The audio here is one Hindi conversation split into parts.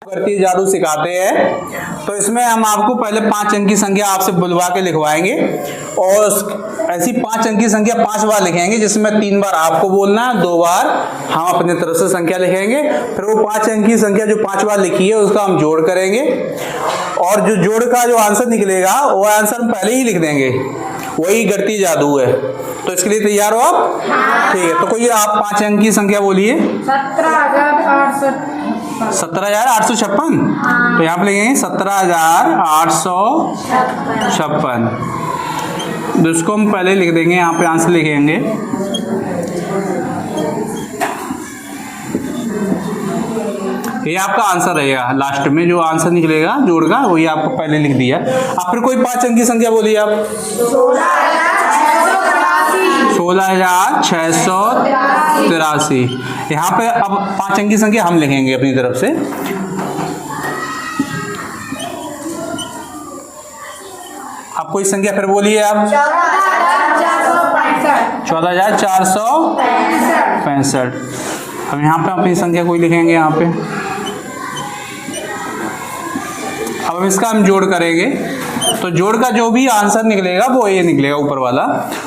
करती जादू सिखाते हैं। तो इसमें हम आपको पहले 5 अंक की संख्या आपसे बुलवा के लिखवाएंगे और ऐसी 5 अंक की संख्या 5 बार लिखेंगे, जिसमें 3 बार आपको बोलना है, 2 बार हम अपने तरफ से संख्या लिखेंगे। फिर वो 5 अंक की संख्या जो 5 बार लिखी है उसका हम जोड़ करेंगे और जो जोड़ का जो आंसर निकलेगा वो आंसर हम पहले ही लिख देंगे। वही गणितीय जादू है। तो इसके लिए तैयार हो आप? ठीक है, तो कोई आप 5 अंक की संख्या बोलिए। 17,856। तो यहाँ पे लिखेंगे 17,856। तो इसको हम पहले लिख देंगे, यहाँ पे आंसर लिखेंगे। ये आपका आंसर रहेगा, लास्ट में जो आंसर निकलेगा जोड़ का वही आपको पहले लिख दिया। अब फिर कोई 5 अंक की संख्या बोलिए आप। 16,683। यहाँ पे अब 5 अंक की संख्या हम लिखेंगे अपनी तरफ से। आप कोई संख्या फिर बोलिए आप। 14,465। अब यहाँ पे अपनी संख्या कोई लिखेंगे यहाँ पे। अब इसका हम जोड़ करेंगे, तो जोड़ का जो भी आंसर निकलेगा वो ये निकलेगा ऊपर वाला।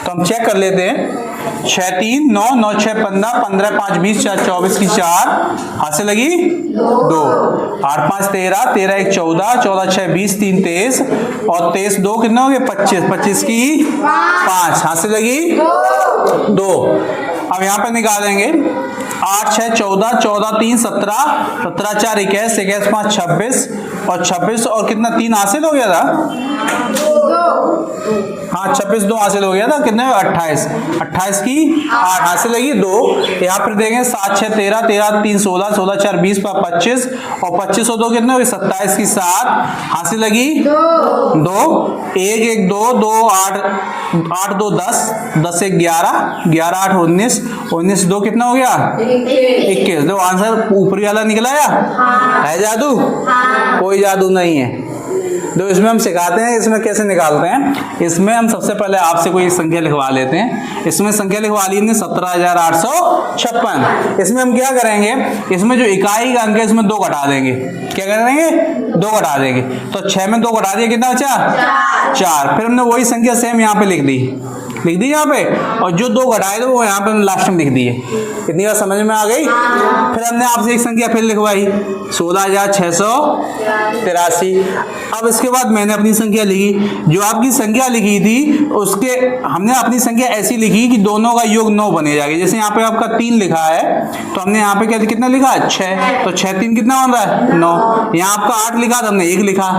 तो हम चेक कर लेते हैं। 6 3 9 9 6 15 15 5 20 4 24 की 4 हाथ से लगी 2 8 5 13 13 1 14 14 6 20 3 23 और 23 2 कितना हो गया 25 25 की 5 हाथ से लगी 2। अब यहाँ पे निकालेंगे 8 6 14 14 3 17 17 4 21 21 5 26 और 26 और कितना 3 हासिल हो गया था। हाँ 26 2 हासिल हो गया था, कितने 28 28 की 8 हासिल लगी 2। यहाँ पर देंगे 7 6 13 13 3 16 16 4 20 25 और 25 और 2 कितने हो गए 27 की 7 हासिल लगी 2 1 1 2 2 8 8 2 10 10 1 11 11 8 19 19 2 कितना हो गया 21। तो आंसर ऊपरी वाला निकला है जादू? कोई जादू नहीं है। तो इसमें हम सिखाते हैं इसमें कैसे निकालते हैं। इसमें हम सबसे पहले आपसे कोई संख्या लिखवा लेते हैं। इसमें संख्या लिखवा ली हमने 17,856। इसमें हम क्या करेंगे, इसमें जो इकाई का अंक है इसमें 2 घटा देंगे। क्या करेंगे 2 घटा देंगे। तो 6 में 2 घटा दिया कितना बचा 4। फिर हमने वही संख्या सेम यहाँ पे लिख दी यहाँ पे, और जो 2 घटाए थे वो यहाँ पे लास्ट में लिख दिए। इतनी बात समझ में आ गई। फिर हमने आपसे एक संख्या फिर लिखवाई 16,683। अब इसके बाद मैंने अपनी संख्या लिखी। जो आपकी संख्या लिखी थी उसके हमने अपनी संख्या ऐसी लिखी कि दोनों का योग 9 बने जाएगा। जैसे यहाँ पे आपका 3 लिखा है तो हमने यहाँ पे क्या कितना लिखा 6, तो 6 3 कितना बन रहा है 9। यहाँ आपका 8 लिखा तो हमने 1 लिखा,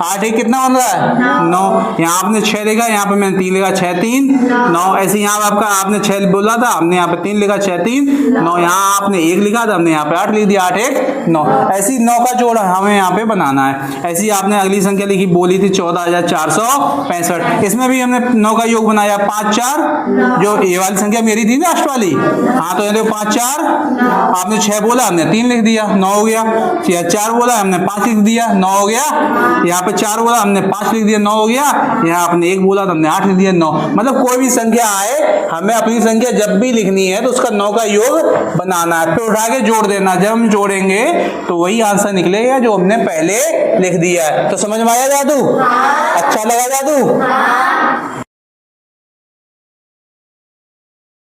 8 1 कितना बन रहा है 9। यहाँ आपने 6 लिखा, यहाँ पे मैंने 3 लिखा, 6 3 9। ऐसे यहाँ आपका आपने 6 बोला था, हमने यहाँ पे 3 लिखा, 6 3 9। यहाँ आपने 1 लिखा था, हमने यहाँ पे 8 लिख दिया, 8 1 9। ऐसी 9 का जोड़ हमें यहाँ पे बनाना है। ऐसी आपने अगली संख्या लिखी बोली थी 14,465। इसमें भी हमने 9 का योग बनाया 5 4, जो ये वाली संख्या मेरी थी लास्ट वाली। हाँ तो ये 5 4 आपने 6 बोला, हमने 3 लिख दिया 9 हो गया। 4 बोला हमने 5 लिख दिया 9 हो गया। यहाँ पे 4 बोला हमने 5 लिख दिया 9 हो गया। यहाँ आपने 1 बोला तो हमने 8 लिख दिया 9। मतलब कोई भी संख्या आए हमें अपनी संख्या जब भी लिखनी है तो उसका 9 का योग बनाना है, फिर उठा के जोड़ देना। जब हम जोड़ेंगे तो वही आंसर निकलेगा जो हमने पहले लिख दिया है। तो समझ में आया जादू? अच्छा लगा जादू?